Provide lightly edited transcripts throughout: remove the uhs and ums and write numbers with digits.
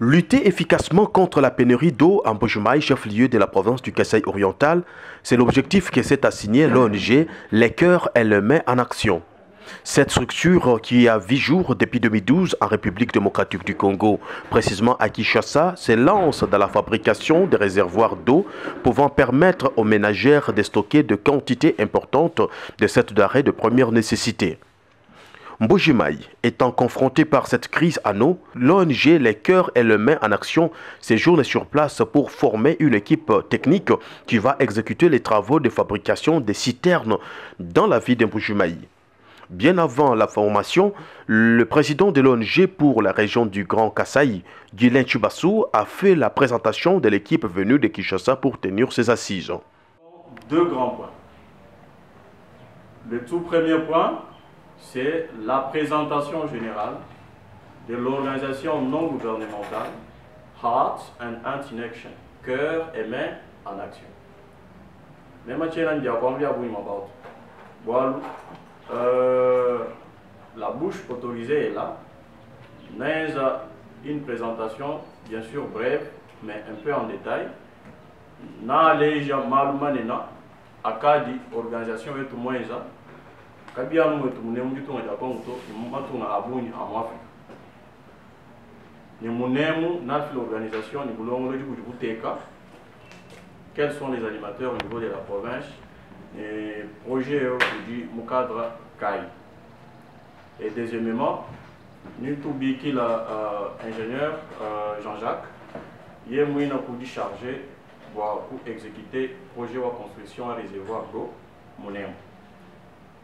Lutter efficacement contre la pénurie d'eau en Mbuji-Mayi, chef-lieu de la province du Kasaï oriental, c'est l'objectif que s'est assigné l'ONG Les Cœurs et le met en action. Cette structure qui a 8 jours depuis 2012 en République démocratique du Congo, précisément à Kinshasa, se lance dans la fabrication de réservoirs d'eau pouvant permettre aux ménagères de stocker de quantités importantes de cette denrée de première nécessité. Mbuji-Mayi étant confronté par cette crise à eau, l'ONG Les Cœurs et le met en action séjourne sur place pour former une équipe technique qui va exécuter les travaux de fabrication des citernes dans la ville de Mbuji-Mayi. Bien avant la formation, le président de l'ONG pour la région du Grand Kasaï, Guylain Chibassou, a fait la présentation de l'équipe venue de Kinshasa pour tenir ses assises. Deux grands points. Le tout premier point, c'est la présentation générale de l'organisation non gouvernementale Heart and Hand in Action, cœur et main en action. La bouche autorisée est là. Une présentation bien sûr brève, mais un peu en détail. Na leja malumanena akadi organisation et tout moins ça. Kabianu et tout munemu du tout en Japon ou matuna abuni en Afrique. Ni munemu na l'organisation ni boulongo du Buteka. Quels sont les animateurs au niveau de la province? Et projet du Mukadra Kai. Et deuxièmement, nous avons l'ingénieur Jean-Jacques, il est chargé pour exécuter le projet de construction à réservoir d'eau.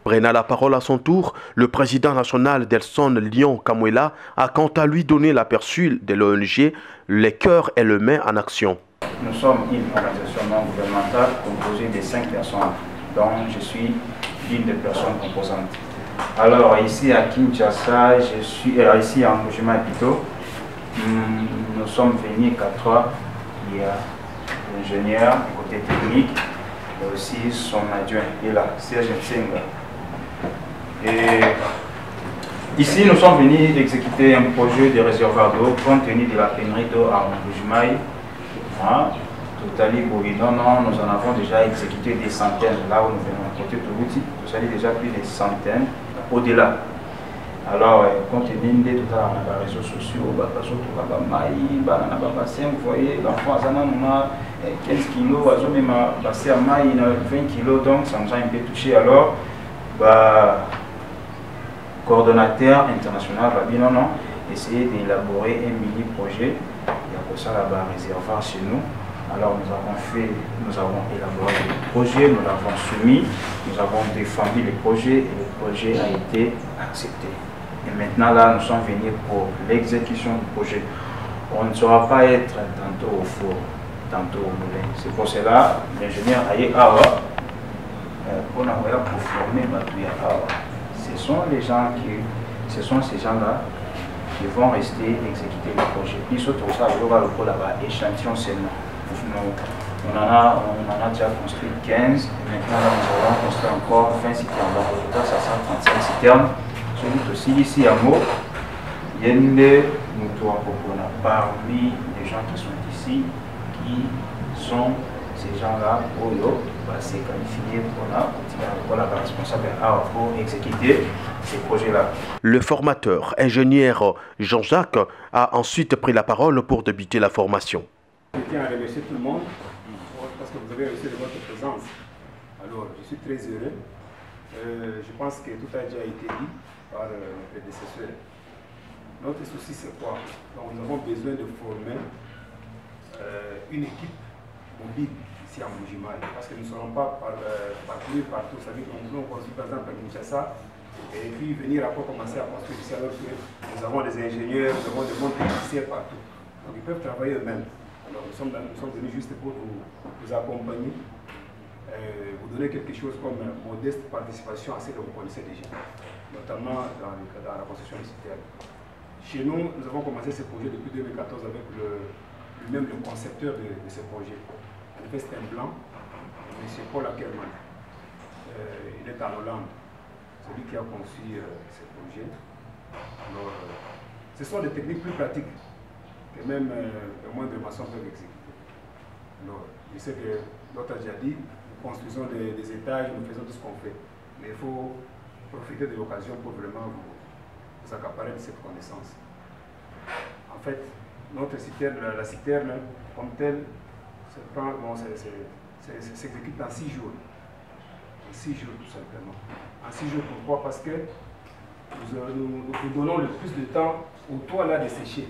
Prenant la parole à son tour, le président national d'Elson Lyon Kamwela a quant à lui donné l'aperçu de l'ONG Les Cœurs et le met en action. Nous sommes une organisation non gouvernementale composée de 5 personnes, dont je suis une des personnes composantes. Alors ici à Kinshasa, ici en Mbuji-Mayi plutôt, nous sommes venus 4. Il y a l'ingénieur côté technique et aussi son adjoint, et là, Serge Nsenga. Et ici nous sommes venus exécuter un projet de réservoir d'eau compte tenu de la pénurie d'eau à Mbuji-Mayi. Nous en avons déjà exécuté des centaines. Là où nous venons côté de l'outil, nous avons déjà plus de centaines au-delà. Alors, compte tenu de tout à l'heure, les réseaux sociaux, vous voyez, l'enfant a 15 kg, même passé à maï, 20 kg, donc ça nous a un peu touché. Alors, coordonnateur international va bien non, essayer d'élaborer un mini-projet. Il y a pour ça là-bas un réservoir chez nous. Alors nous avons élaboré le projet, nous l'avons soumis, nous avons défendu le projet et le projet a été accepté. Et maintenant là, nous sommes venus pour l'exécution du projet. On ne saura pas être tantôt au four, tantôt au moulin. C'est pour cela l'ingénieur Aye Awa, pour former Batouya Awa. Ce sont ces gens-là qui vont rester exécuter le projet. Puis surtout ça, il y aura le pro là-bas, échantillon seulement. On en a déjà construit 15, et maintenant là, nous allons construire encore 20 citernes. Donc au total, ça sera 35 citernes. Celui aussi ici à Mo, il y a parmi les gens qui sont ici, qui sont ces gens-là, c'est qualifié pour la responsable pour exécuter ces projets-là. Le formateur, ingénieur Jean-Jacques, a ensuite pris la parole pour débuter la formation. Je tiens à remercier tout le monde parce que vous avez reçu de votre présence. Alors, je suis très heureux. Je pense que tout a déjà été dit par mes prédécesseurs. Notre souci, c'est quoi? Donc, nous avons besoin de former une équipe mobile ici en Mbuji-Mayi parce que nous ne serons pas parcourus partout. Ça veut dire que nous voulons construire par exemple à Kinshasa et puis venir après commencer à construire ici alors que nous avons des ingénieurs, nous avons des bons techniciens partout. Donc, ils peuvent travailler eux-mêmes. Alors nous sommes venus juste pour vous accompagner, vous donner quelque chose comme modeste participation à ce que vous connaissez déjà, notamment dans la construction du citernes. Chez nous, nous avons commencé ce projet depuis 2014 avec lui-même le concepteur de ce projet. En fait, c'est un blanc, M. Paul Ackerman. Il est en Hollande, celui qui a conçu ce projet. Alors, ce sont des techniques plus pratiques. que même le moindre maçon peut exécuter. Alors, je sais que l'autre a déjà dit, nous construisons des étages, nous faisons tout ce qu'on fait. Mais il faut profiter de l'occasion pour vraiment vous accaparer de cette connaissance. En fait, notre citerne, la citerne comme telle, s'exécute en 6 jours. En 6 jours tout simplement. En 6 jours, pourquoi? Parce que nous donnons le plus de temps au toit là de sécher.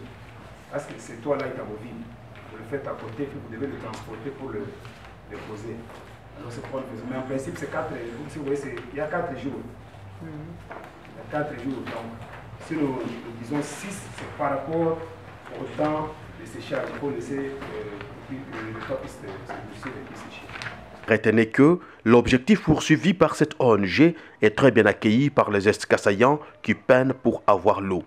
Parce que ce toit là est amovible. Vous le faites à côté, puis vous devez le transporter pour le déposer. Alors c'est pourquoi nous faisons. Mais en principe, c'est 4 jours. Si vous voyez, il y a 4 jours. Il y a 4 jours. Donc, si nous disons 6, c'est par rapport au temps de séchage. Il faut laisser le toit puisse se sécher. Retenez que l'objectif poursuivi par cette ONG est très bien accueilli par les Est-Kassaïens qui peinent pour avoir l'eau.